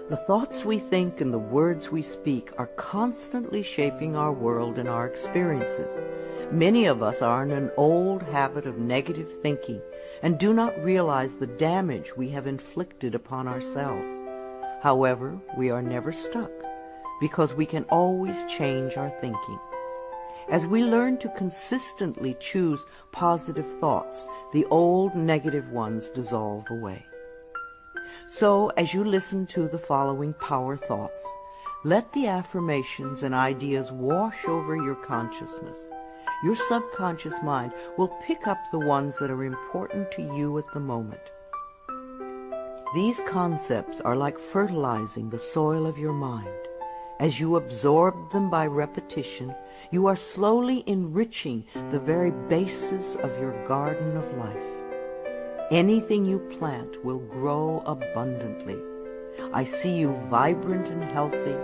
The thoughts we think and the words we speak are constantly shaping our world and our experiences. Many of us are in an old habit of negative thinking and do not realize the damage we have inflicted upon ourselves. However, we are never stuck because we can always change our thinking. As we learn to consistently choose positive thoughts, the old negative ones dissolve away. So, as you listen to the following power thoughts, let the affirmations and ideas wash over your consciousness. Your subconscious mind will pick up the ones that are important to you at the moment. These concepts are like fertilizing the soil of your mind. As you absorb them by repetition, you are slowly enriching the very basis of your garden of life. Anything you plant will grow abundantly. I see you vibrant and healthy,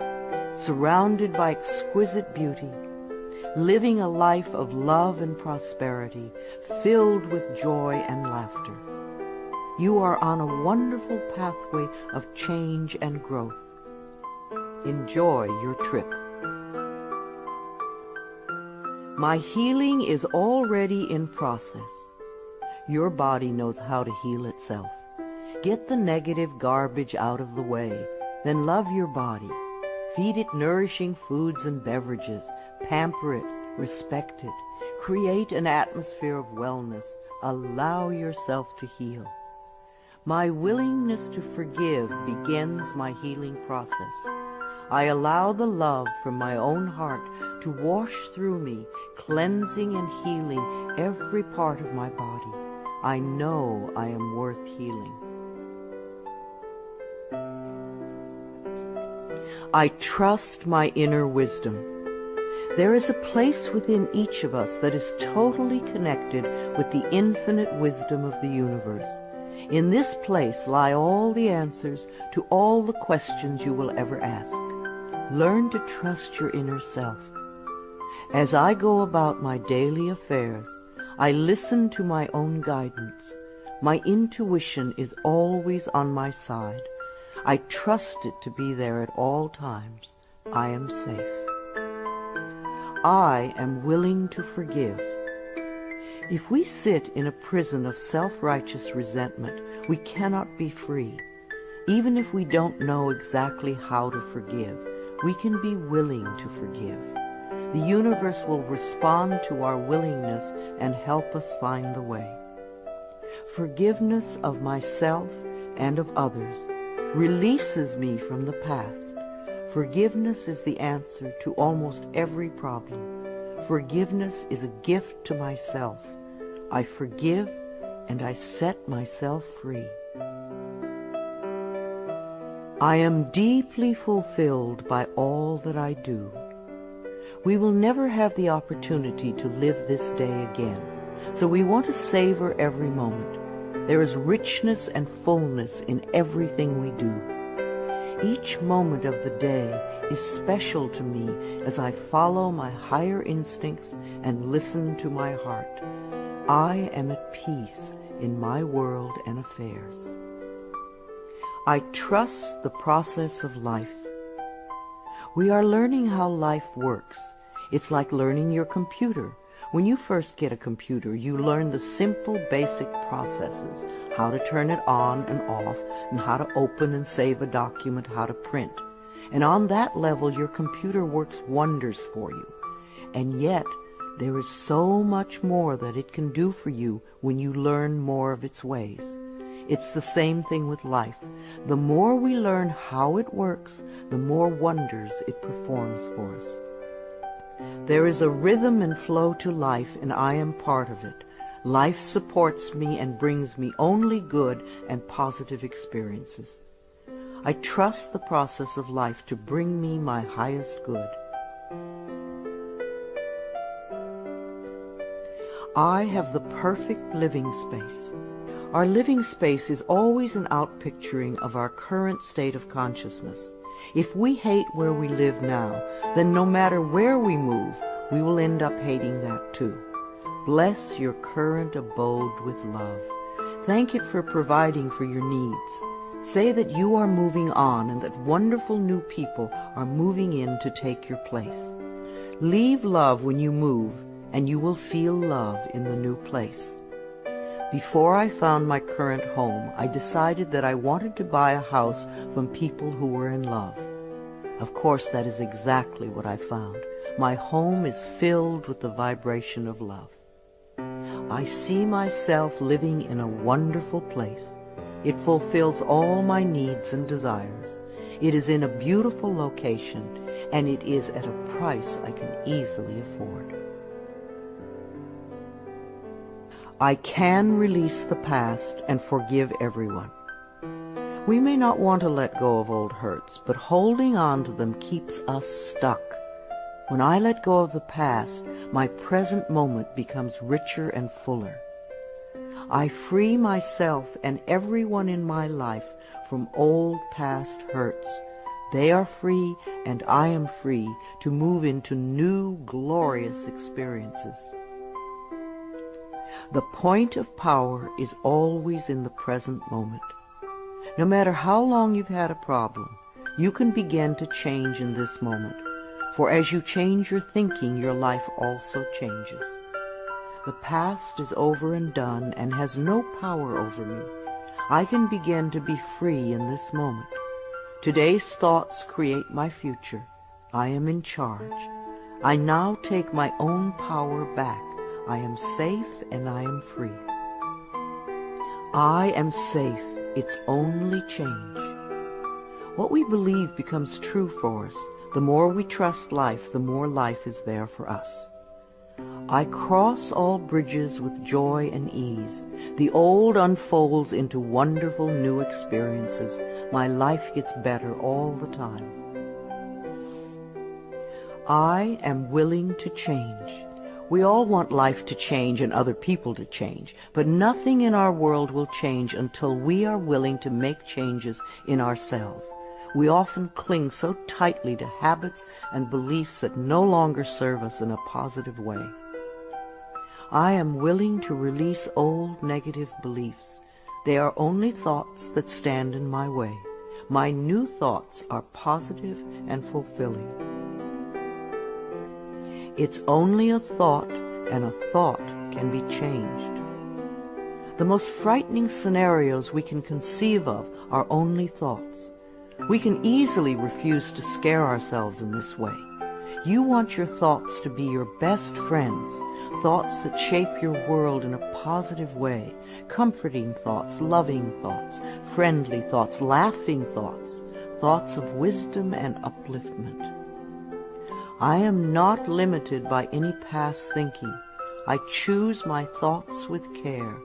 surrounded by exquisite beauty, living a life of love and prosperity, filled with joy and laughter. You are on a wonderful pathway of change and growth. Enjoy your trip. My healing is already in process. Your body knows how to heal itself. Get the negative garbage out of the way, then love your body. Feed it nourishing foods and beverages. Pamper it, respect it. Create an atmosphere of wellness. Allow yourself to heal. My willingness to forgive begins my healing process. I allow the love from my own heart to wash through me, cleansing and healing every part of my body. I know I am worth healing. I trust my inner wisdom. There is a place within each of us that is totally connected with the infinite wisdom of the universe. In this place lie all the answers to all the questions you will ever ask. Learn to trust your inner self. As I go about my daily affairs, I listen to my own guidance. My intuition is always on my side. I trust it to be there at all times. I am safe. I am willing to forgive. If we sit in a prison of self-righteous resentment, we cannot be free. Even if we don't know exactly how to forgive, we can be willing to forgive. The universe will respond to our willingness and help us find the way. Forgiveness of myself and of others releases me from the past. Forgiveness is the answer to almost every problem. Forgiveness is a gift to myself. I forgive and I set myself free. I am deeply fulfilled by all that I do. We will never have the opportunity to live this day again, so we want to savor every moment. There is richness and fullness in everything we do. Each moment of the day is special to me as I follow my higher instincts and listen to my heart. I am at peace in my world and affairs. I trust the process of life. We are learning how life works. It's like learning your computer. When you first get a computer, you learn the simple, basic processes, how to turn it on and off, and how to open and save a document, how to print. And on that level, your computer works wonders for you. And yet, there is so much more that it can do for you when you learn more of its ways. It's the same thing with life. The more we learn how it works, the more wonders it performs for us. There is a rhythm and flow to life, and I am part of it. Life supports me and brings me only good and positive experiences. I trust the process of life to bring me my highest good. I have the perfect living space. Our living space is always an outpicturing of our current state of consciousness. If we hate where we live now, then no matter where we move, we will end up hating that too. Bless your current abode with love. Thank it for providing for your needs. Say that you are moving on and that wonderful new people are moving in to take your place. Leave love when you move, and you will feel love in the new place. Before I found my current home, I decided that I wanted to buy a house from people who were in love. Of course, that is exactly what I found. My home is filled with the vibration of love. I see myself living in a wonderful place. It fulfills all my needs and desires. It is in a beautiful location, and it is at a price I can easily afford. I can release the past and forgive everyone. We may not want to let go of old hurts, but holding on to them keeps us stuck. When I let go of the past, my present moment becomes richer and fuller. I free myself and everyone in my life from old past hurts. They are free, and I am free to move into new, glorious experiences. The point of power is always in the present moment. No matter how long you've had a problem, you can begin to change in this moment. For as you change your thinking, your life also changes. The past is over and done and has no power over me. I can begin to be free in this moment. Today's thoughts create my future. I am in charge. I now take my own power back. I am safe and I am free. I am safe. It's only change. What we believe becomes true for us. The more we trust life, the more life is there for us. I cross all bridges with joy and ease. The old unfolds into wonderful new experiences. My life gets better all the time. I am willing to change. We all want life to change and other people to change, but nothing in our world will change until we are willing to make changes in ourselves. We often cling so tightly to habits and beliefs that no longer serve us in a positive way. I am willing to release old negative beliefs. They are only thoughts that stand in my way. My new thoughts are positive and fulfilling. It's only a thought, and a thought can be changed. The most frightening scenarios we can conceive of are only thoughts. We can easily refuse to scare ourselves in this way. You want your thoughts to be your best friends, thoughts that shape your world in a positive way, comforting thoughts, loving thoughts, friendly thoughts, laughing thoughts, thoughts of wisdom and upliftment. I am not limited by any past thinking. I choose my thoughts with care.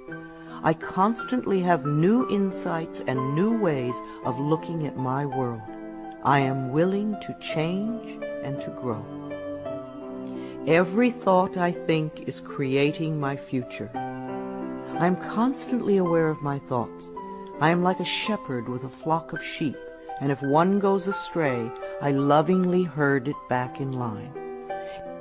I constantly have new insights and new ways of looking at my world. I am willing to change and to grow. Every thought I think is creating my future. I am constantly aware of my thoughts. I am like a shepherd with a flock of sheep, and if one goes astray, I lovingly herd it back in line.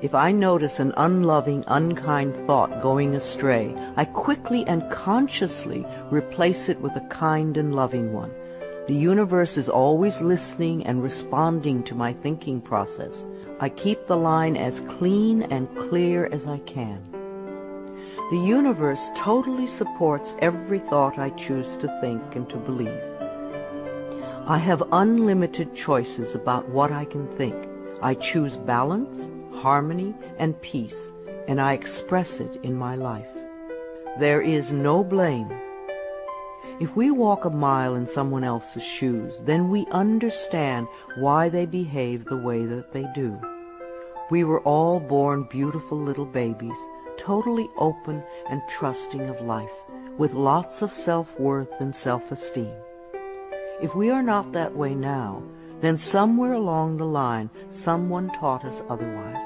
If I notice an unloving, unkind thought going astray, I quickly and consciously replace it with a kind and loving one. The universe is always listening and responding to my thinking process. I keep the line as clean and clear as I can. The universe totally supports every thought I choose to think and to believe. I have unlimited choices about what I can think. I choose balance, harmony, and peace, and I express it in my life. There is no blame. If we walk a mile in someone else's shoes, then we understand why they behave the way that they do. We were all born beautiful little babies, totally open and trusting of life, with lots of self-worth and self-esteem. If we are not that way now, then somewhere along the line someone taught us otherwise.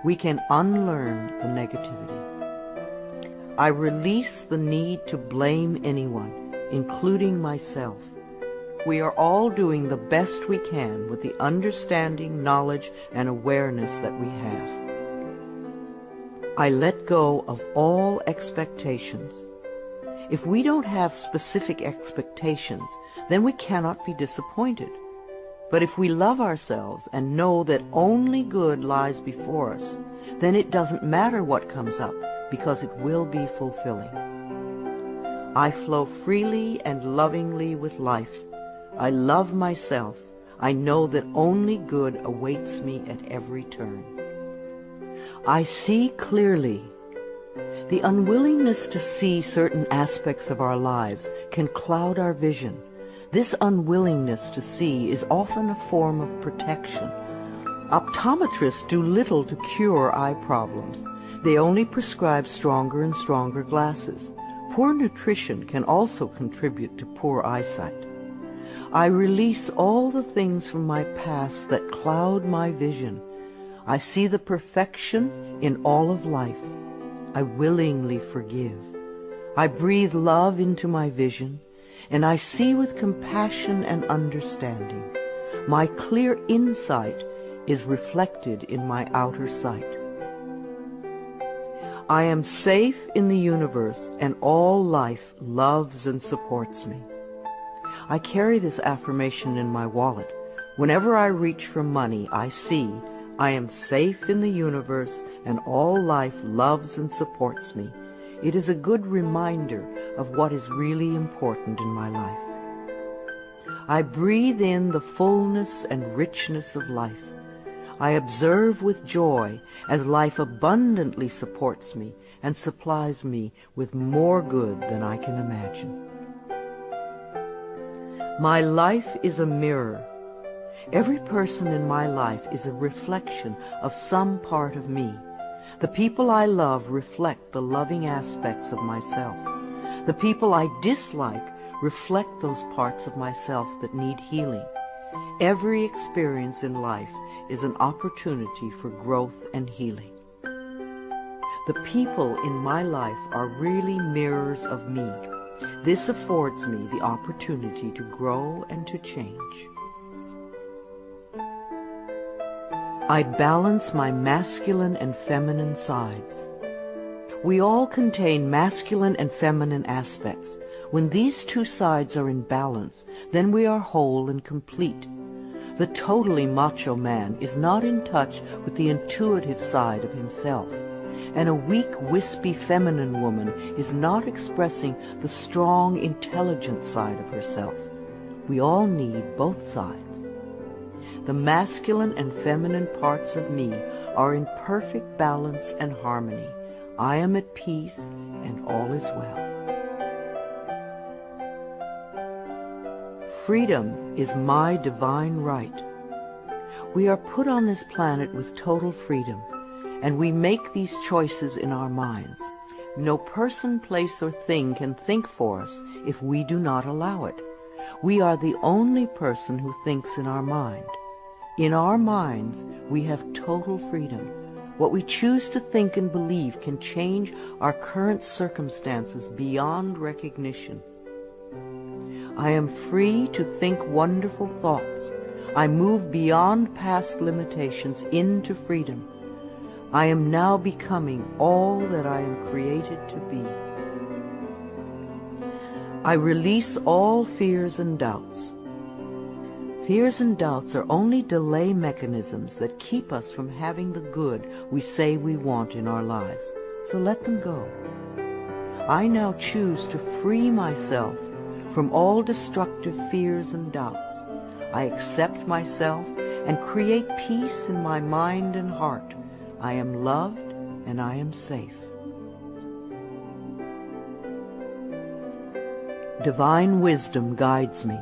We can unlearn the negativity. I release the need to blame anyone, including myself. We are all doing the best we can with the understanding, knowledge, and awareness that we have. I let go of all expectations. If we don't have specific expectations, then we cannot be disappointed. But if we love ourselves and know that only good lies before us, then it doesn't matter what comes up, because it will be fulfilling. I flow freely and lovingly with life. I love myself. I know that only good awaits me at every turn. I see clearly. The unwillingness to see certain aspects of our lives can cloud our vision. This unwillingness to see is often a form of protection. Optometrists do little to cure eye problems. They only prescribe stronger and stronger glasses. Poor nutrition can also contribute to poor eyesight. I release all the things from my past that cloud my vision. I see the perfection in all of life. I willingly forgive. I breathe love into my vision, and I see with compassion and understanding. My clear insight is reflected in my outer sight. I am safe in the universe, and all life loves and supports me. I carry this affirmation in my wallet. Whenever I reach for money, I see I am safe in the universe, and all life loves and supports me. It is a good reminder of what is really important in my life. I breathe in the fullness and richness of life. I observe with joy as life abundantly supports me and supplies me with more good than I can imagine. My life is a mirror. Every person in my life is a reflection of some part of me. The people I love reflect the loving aspects of myself. The people I dislike reflect those parts of myself that need healing. Every experience in life is an opportunity for growth and healing. The people in my life are really mirrors of me. This affords me the opportunity to grow and to change. I balance my masculine and feminine sides. We all contain masculine and feminine aspects. When these two sides are in balance, then we are whole and complete. The totally macho man is not in touch with the intuitive side of himself, and a weak, wispy feminine woman is not expressing the strong, intelligent side of herself. We all need both sides. The masculine and feminine parts of me are in perfect balance and harmony. I am at peace, and all is well. Freedom is my divine right. We are put on this planet with total freedom, and we make these choices in our minds. No person, place, or thing can think for us if we do not allow it. We are the only person who thinks in our mind. In our minds, we have total freedom. What we choose to think and believe can change our current circumstances beyond recognition. I am free to think wonderful thoughts. I move beyond past limitations into freedom. I am now becoming all that I am created to be. I release all fears and doubts. Fears and doubts are only delay mechanisms that keep us from having the good we say we want in our lives. So let them go. I now choose to free myself from all destructive fears and doubts. I accept myself and create peace in my mind and heart. I am loved and I am safe. Divine wisdom guides me.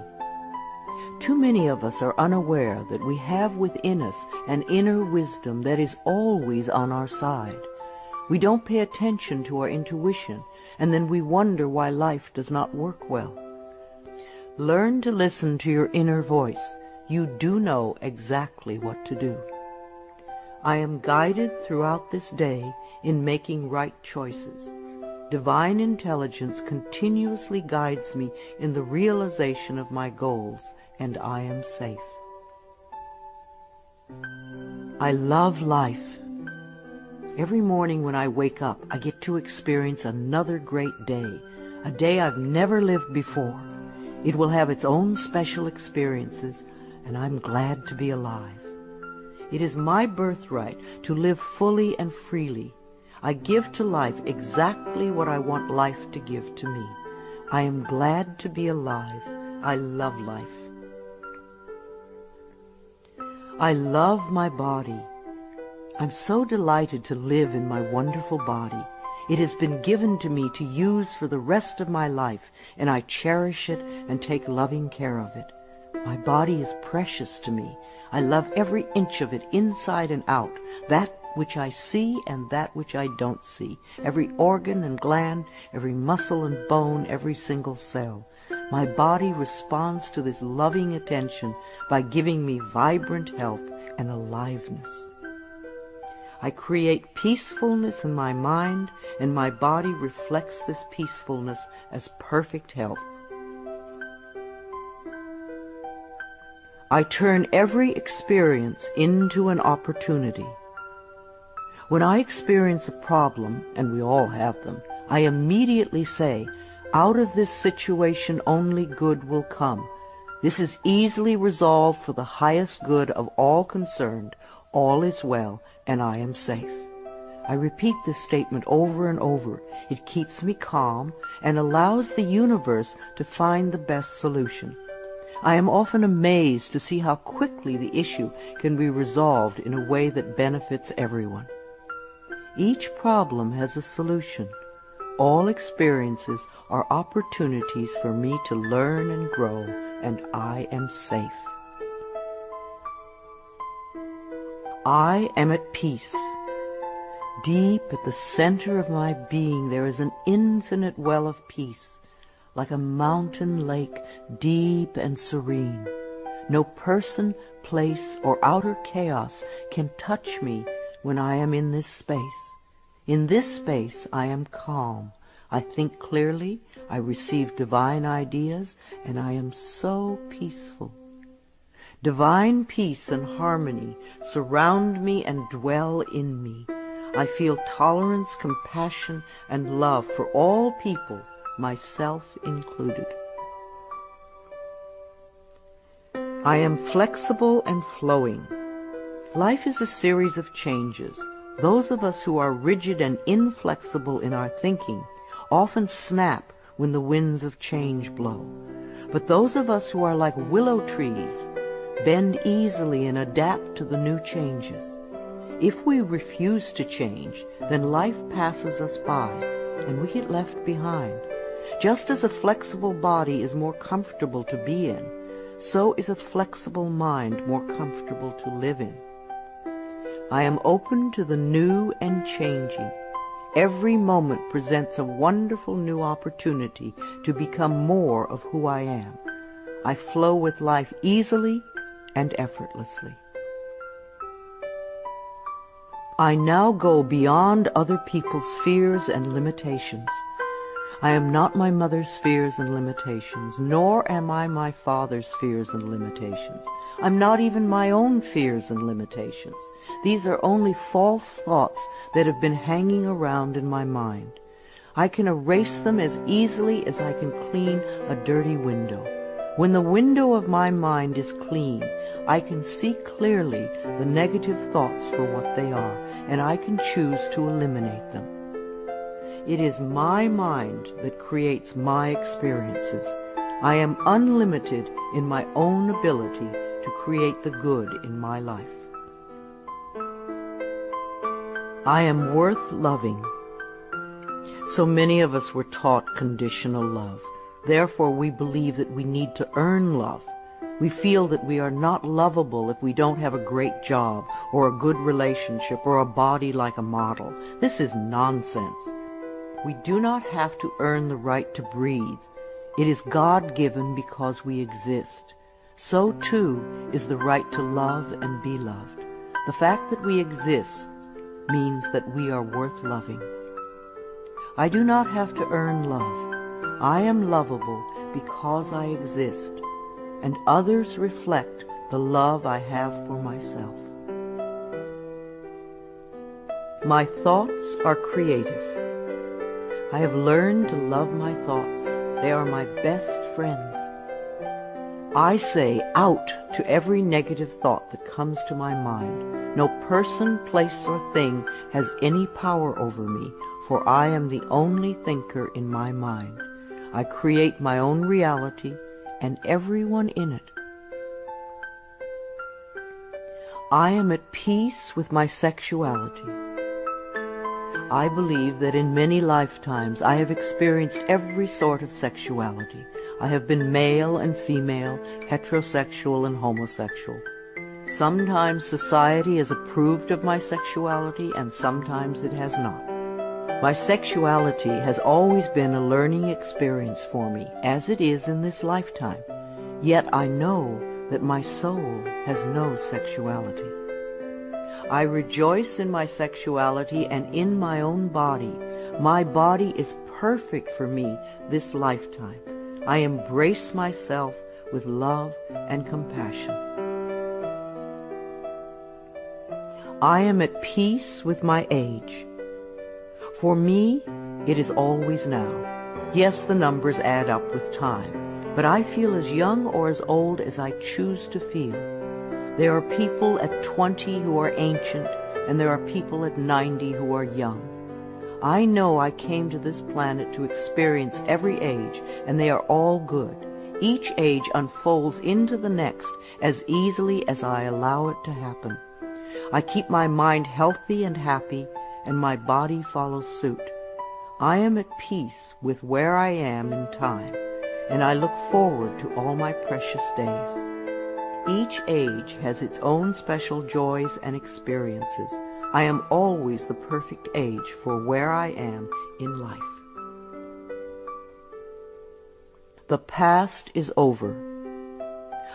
Too many of us are unaware that we have within us an inner wisdom that is always on our side. We don't pay attention to our intuition, and then we wonder why life does not work well. Learn to listen to your inner voice. You do know exactly what to do. I am guided throughout this day in making right choices. Divine intelligence continuously guides me in the realization of my goals, and I am safe. I love life. Every morning when I wake up, I get to experience another great day, a day I've never lived before. It will have its own special experiences, and I'm glad to be alive. It is my birthright to live fully and freely. I give to life exactly what I want life to give to me. I am glad to be alive. I love life. I love my body. I'm so delighted to live in my wonderful body. It has been given to me to use for the rest of my life, and I cherish it and take loving care of it. My body is precious to me. I love every inch of it, inside and out, that which I see and that which I don't see, every organ and gland, every muscle and bone, every single cell. My body responds to this loving attention by giving me vibrant health and aliveness. I create peacefulness in my mind, and my body reflects this peacefulness as perfect health. I turn every experience into an opportunity. When I experience a problem, and we all have them, I immediately say, out of this situation only good will come. This is easily resolved for the highest good of all concerned. All is well, and I am safe. I repeat this statement over and over. It keeps me calm and allows the universe to find the best solution. I am often amazed to see how quickly the issue can be resolved in a way that benefits everyone. Each problem has a solution. All experiences are opportunities for me to learn and grow, and I am safe. I am at peace. Deep at the center of my being there is an infinite well of peace, like a mountain lake, deep and serene. No person, place, or outer chaos can touch me when I am in this space. In this space I am calm. I think clearly, I receive divine ideas, and I am so peaceful. Divine peace and harmony surround me and dwell in me. I feel tolerance, compassion, and love for all people, myself included. I am flexible and flowing. Life is a series of changes. Those of us who are rigid and inflexible in our thinking often snap when the winds of change blow. But those of us who are like willow trees bend easily and adapt to the new changes. If we refuse to change, then life passes us by and we get left behind. Just as a flexible body is more comfortable to be in, so is a flexible mind more comfortable to live in. I am open to the new and changing. Every moment presents a wonderful new opportunity to become more of who I am. I flow with life easily and effortlessly. I now go beyond other people's fears and limitations. I am not my mother's fears and limitations, nor am I my father's fears and limitations. I'm not even my own fears and limitations. These are only false thoughts that have been hanging around in my mind. I can erase them as easily as I can clean a dirty window. When the window of my mind is clean, I can see clearly the negative thoughts for what they are, and I can choose to eliminate them. It is my mind that creates my experiences. I am unlimited in my own ability to create the good in my life. I am worth loving. So many of us were taught conditional love. Therefore, we believe that we need to earn love. We feel that we are not lovable if we don't have a great job or a good relationship or a body like a model. This is nonsense. We do not have to earn the right to breathe. It is God-given because we exist. So, too, is the right to love and be loved. The fact that we exist means that we are worth loving. I do not have to earn love. I am lovable because I exist, and others reflect the love I have for myself. My thoughts are creative. I have learned to love my thoughts. They are my best friends. I say out to every negative thought that comes to my mind. No person, place, or thing has any power over me, for I am the only thinker in my mind. I create my own reality and everyone in it. I am at peace with my sexuality. I believe that in many lifetimes I have experienced every sort of sexuality. I have been male and female, heterosexual and homosexual. Sometimes society has approved of my sexuality and sometimes it has not. My sexuality has always been a learning experience for me, as it is in this lifetime. Yet I know that my soul has no sexuality. I rejoice in my sexuality and in my own body. My body is perfect for me this lifetime. I embrace myself with love and compassion. I am at peace with my age. For me, it is always now. Yes, the numbers add up with time, but I feel as young or as old as I choose to feel. There are people at 20 who are ancient, and there are people at 90 who are young. I know I came to this planet to experience every age, and they are all good. Each age unfolds into the next as easily as I allow it to happen. I keep my mind healthy and happy, and my body follows suit. I am at peace with where I am in time, and I look forward to all my precious days. Each age has its own special joys and experiences. I am always the perfect age for where I am in life. The past is over.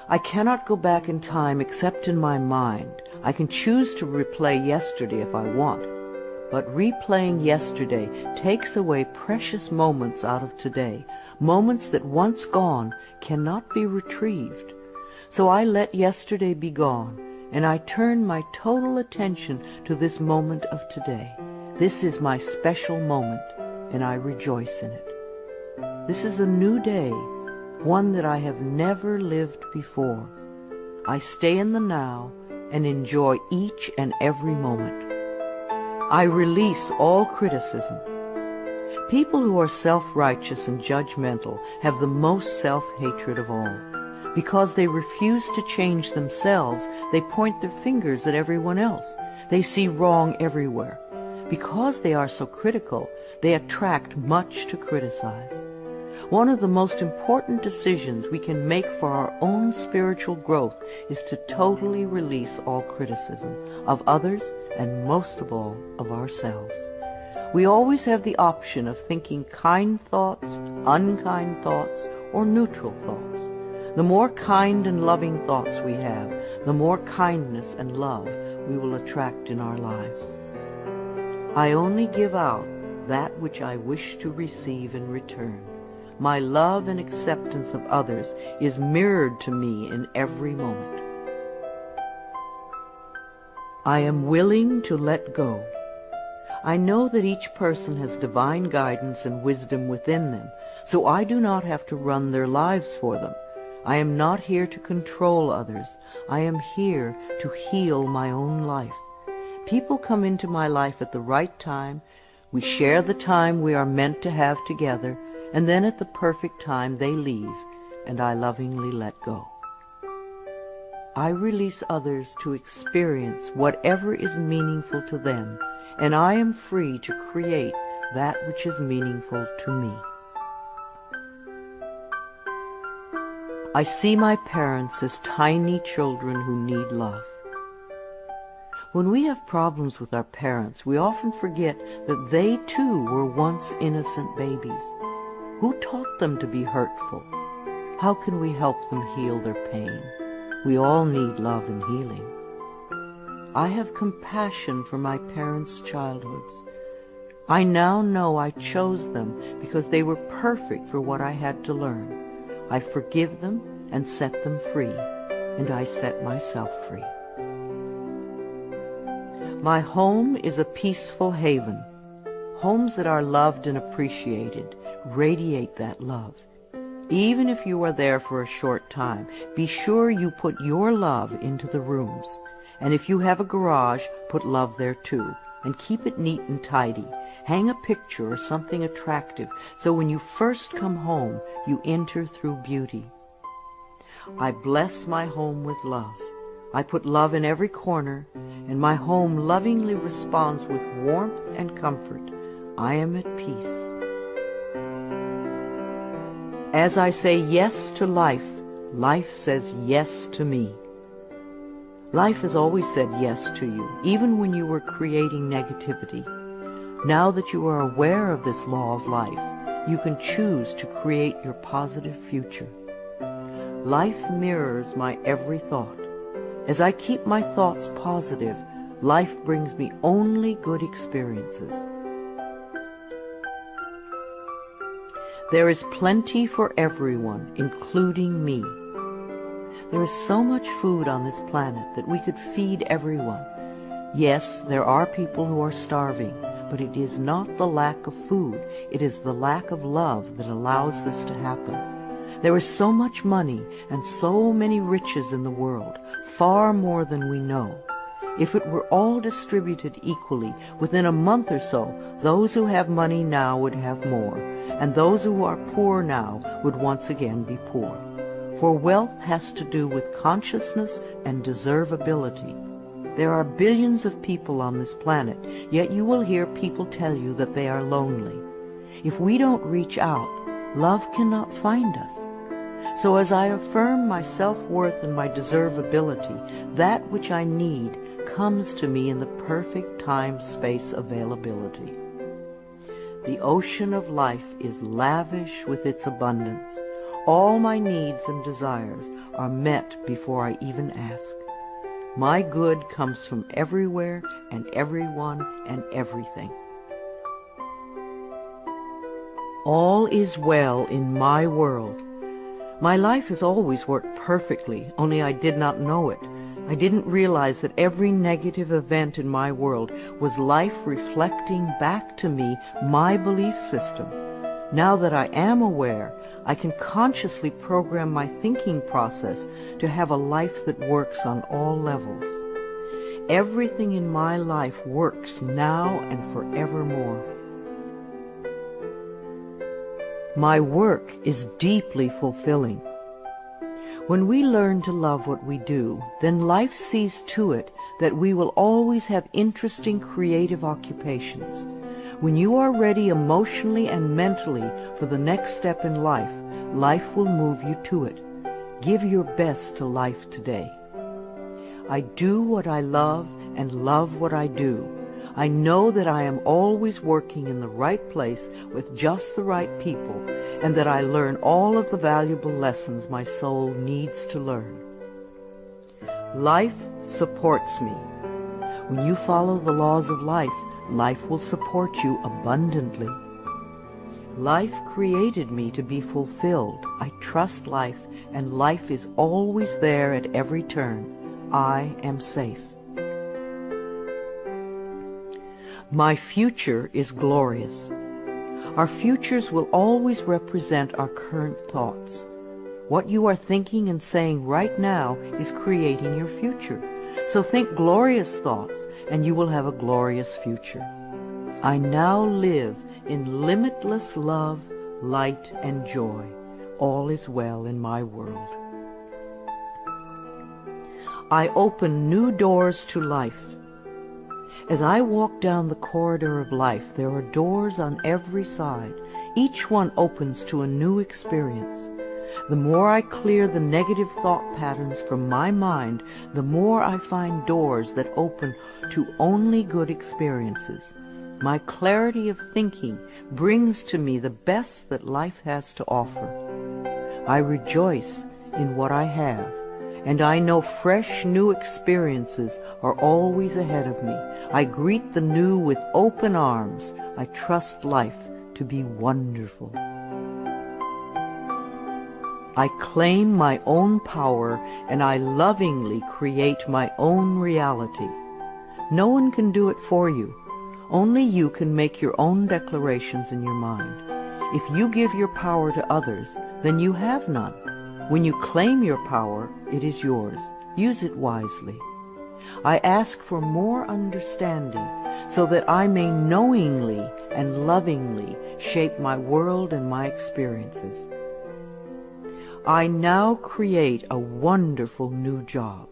I cannot go back in time except in my mind. I can choose to replay yesterday if I want, but replaying yesterday takes away precious moments out of today, moments that once gone cannot be retrieved. So I let yesterday be gone, and I turn my total attention to this moment of today. This is my special moment, and I rejoice in it. This is a new day, one that I have never lived before. I stay in the now and enjoy each and every moment. I release all criticism. People who are self-righteous and judgmental have the most self-hatred of all. Because they refuse to change themselves, they point their fingers at everyone else. They see wrong everywhere. Because they are so critical, they attract much to criticize. One of the most important decisions we can make for our own spiritual growth is to totally release all criticism of others and most of all of ourselves. We always have the option of thinking kind thoughts, unkind thoughts, or neutral thoughts. The more kind and loving thoughts we have, the more kindness and love we will attract in our lives. I only give out that which I wish to receive in return. My love and acceptance of others is mirrored to me in every moment. I am willing to let go. I know that each person has divine guidance and wisdom within them, so I do not have to run their lives for them. I am not here to control others. I am here to heal my own life. People come into my life at the right time. We share the time we are meant to have together, and then at the perfect time they leave, and I lovingly let go. I release others to experience whatever is meaningful to them, and I am free to create that which is meaningful to me. I see my parents as tiny children who need love. When we have problems with our parents, we often forget that they too were once innocent babies. Who taught them to be hurtful? How can we help them heal their pain? We all need love and healing. I have compassion for my parents' childhoods. I now know I chose them because they were perfect for what I had to learn. I forgive them and set them free, and I set myself free. My home is a peaceful haven. Homes that are loved and appreciated radiate that love. Even if you are there for a short time, be sure you put your love into the rooms. And if you have a garage, put love there too. And keep it neat and tidy. Hang a picture or something attractive, so when you first come home, you enter through beauty. I bless my home with love. I put love in every corner, and my home lovingly responds with warmth and comfort. I am at peace. As I say yes to life, life says yes to me. Life has always said yes to you, even when you were creating negativity. Now that you are aware of this law of life, you can choose to create your positive future. Life mirrors my every thought. As I keep my thoughts positive, life brings me only good experiences. There is plenty for everyone, including me. There is so much food on this planet that we could feed everyone. Yes, there are people who are starving, but it is not the lack of food, it is the lack of love that allows this to happen. There is so much money and so many riches in the world, far more than we know. If it were all distributed equally, within a month or so, those who have money now would have more, and those who are poor now would once again be poor. For wealth has to do with consciousness and deservability. There are billions of people on this planet, yet you will hear people tell you that they are lonely. If we don't reach out, love cannot find us. So as I affirm my self-worth and my deservability, that which I need comes to me in the perfect time-space availability. The ocean of life is lavish with its abundance. All my needs and desires are met before I even ask. My good comes from everywhere and everyone and everything. All is well in my world. My life has always worked perfectly, only I did not know it. I didn't realize that every negative event in my world was life reflecting back to me my belief system. Now that I am aware, I can consciously program my thinking process to have a life that works on all levels. Everything in my life works now and forevermore. My work is deeply fulfilling. When we learn to love what we do, then life sees to it that we will always have interesting creative occupations. When you are ready emotionally and mentally for the next step in life, life will move you to it. Give your best to life today. I do what I love and love what I do. I know that I am always working in the right place with just the right people, and that I learn all of the valuable lessons my soul needs to learn. Life supports me. When you follow the laws of life, life will support you abundantly. Life created me to be fulfilled. I trust life, and life is always there at every turn. I am safe. My future is glorious. Our futures will always represent our current thoughts. What you are thinking and saying right now is creating your future. So think glorious thoughts, and you will have a glorious future. I now live in limitless love, light, and joy. All is well in my world. I open new doors to life. As I walk down the corridor of life, there are doors on every side. Each one opens to a new experience. The more I clear the negative thought patterns from my mind, the more I find doors that open to only good experiences. My clarity of thinking brings to me the best that life has to offer. I rejoice in what I have, and I know fresh new experiences are always ahead of me. I greet the new with open arms. I trust life to be wonderful. I claim my own power, and I lovingly create my own reality. No one can do it for you. Only you can make your own declarations in your mind. If you give your power to others, then you have none. When you claim your power, it is yours. Use it wisely. I ask for more understanding so that I may knowingly and lovingly shape my world and my experiences. I now create a wonderful new job.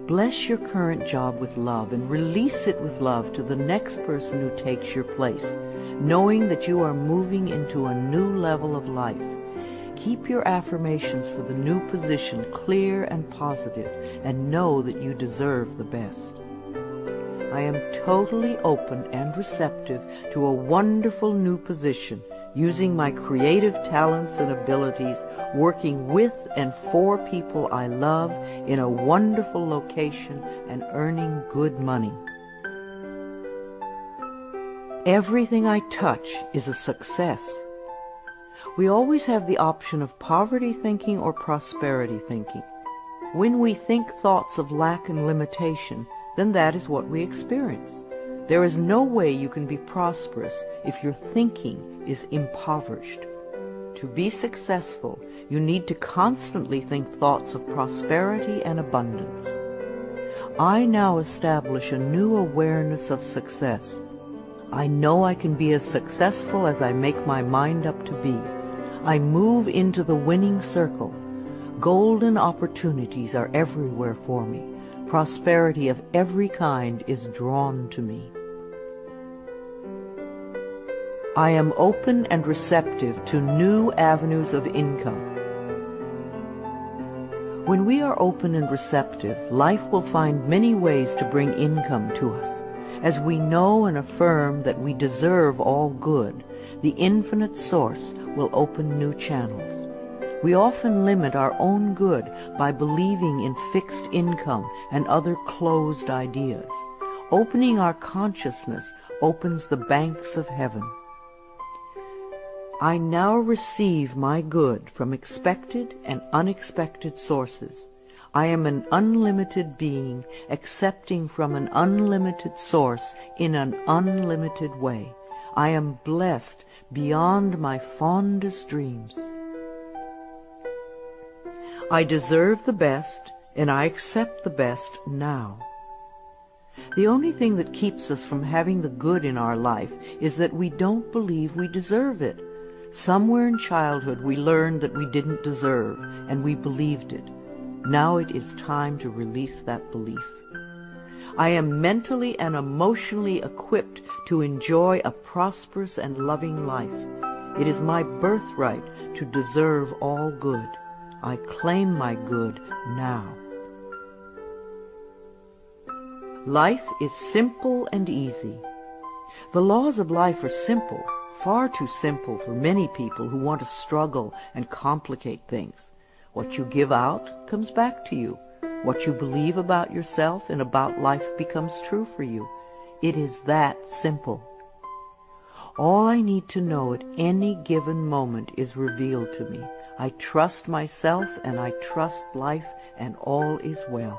Bless your current job with love and release it with love to the next person who takes your place, knowing that you are moving into a new level of life. Keep your affirmations for the new position clear and positive, and know that you deserve the best. I am totally open and receptive to a wonderful new position, using my creative talents and abilities, working with and for people I love in a wonderful location and earning good money. Everything I touch is a success. We always have the option of poverty thinking or prosperity thinking. When we think thoughts of lack and limitation, then that is what we experience. There is no way you can be prosperous if your thinking is impoverished. To be successful, you need to constantly think thoughts of prosperity and abundance. I now establish a new awareness of success. I know I can be as successful as I make my mind up to be. I move into the winning circle. Golden opportunities are everywhere for me. Prosperity of every kind is drawn to me. I am open and receptive to new avenues of income. When we are open and receptive, life will find many ways to bring income to us. As we know and affirm that we deserve all good, the infinite source will open new channels. We often limit our own good by believing in fixed income and other closed ideas. Opening our consciousness opens the banks of heaven. I now receive my good from expected and unexpected sources. I am an unlimited being, accepting from an unlimited source in an unlimited way. I am blessed beyond my fondest dreams. I deserve the best, and I accept the best now. The only thing that keeps us from having the good in our life is that we don't believe we deserve it. Somewhere in childhood we learned that we didn't deserve, and we believed it. Now it is time to release that belief. I am mentally and emotionally equipped to enjoy a prosperous and loving life. It is my birthright to deserve all good. I claim my good now. Life is simple and easy. The laws of life are simple, far too simple for many people who want to struggle and complicate things. What you give out comes back to you. What you believe about yourself and about life becomes true for you. It is that simple. All I need to know at any given moment is revealed to me. I trust myself and I trust life, and all is well.